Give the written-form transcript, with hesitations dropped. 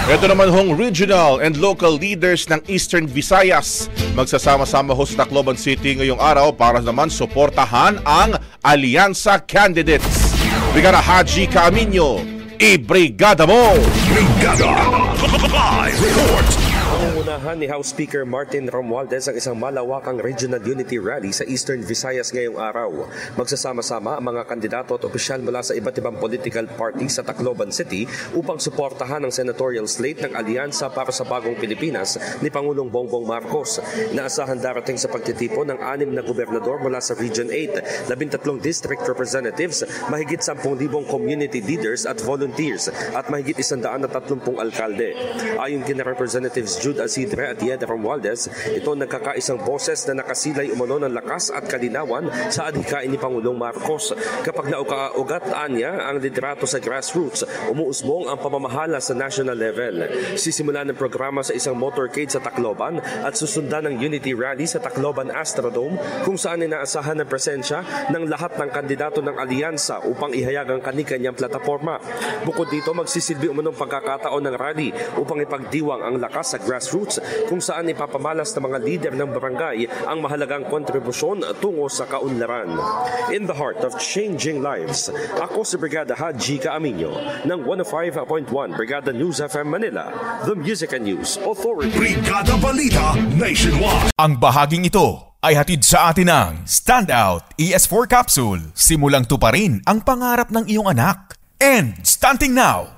Ito naman hong regional and local leaders ng Eastern Visayas magsasama-sama ho sa Tacloban City ngayong araw para naman suportahan ang alyansa candidates. Brigada Haji Camino, i-brigada mo! Brigada! Live report! Pangungunahan ni House Speaker Martin Romualdez ang isang malawakang regional unity rally sa Eastern Visayas ngayong araw. Magsasama-sama ang mga kandidato at opisyal mula sa iba't ibang political party sa Tacloban City upang suportahan ang senatorial slate ng Alyansa para sa Bagong Pilipinas ni Pangulong Bongbong Marcos. Inaasahan darating sa pagtitipon ng 6 na gobernador mula sa Region 8, 13 district representatives, mahigit 10,000 community leaders at volunteers at mahigit 130 alkalde. Ayon kina Representatives Jude Asidre at Yeda Romualdez, ito nagkakaisang boses na nakasilay umano ng lakas at kalinawan sa adhikain ni Pangulong Marcos. Kapag naugat-ugataan niya ang liderato sa grassroots, umuusbong ang pamamahala sa national level. Sisimula ng programa sa isang motorcade sa Tacloban at susundan ng unity rally sa Tacloban Astrodome kung saan inaasahan ang presensya ng lahat ng kandidato ng alyansa upang ihayag ang kani-kanyang plataforma. Bukod dito, magsisilbi umanong pagkakataon ng rally upang ipagdiwang ang lakas sa grassroots kung saan ipapamalas ng mga lider ng barangay ang mahalagang kontribusyon tungo sa kaunlaran. In the heart of changing lives, ako si Brigada Haji Camino ng 105.1 Brigada News FM Manila, the Music and News Authority. Brigada Balita Nationwide. Ang bahaging ito ay hatid sa atin ng Standout ES4 Capsule. Simulang tuparin ang pangarap ng iyong anak. And stunting now!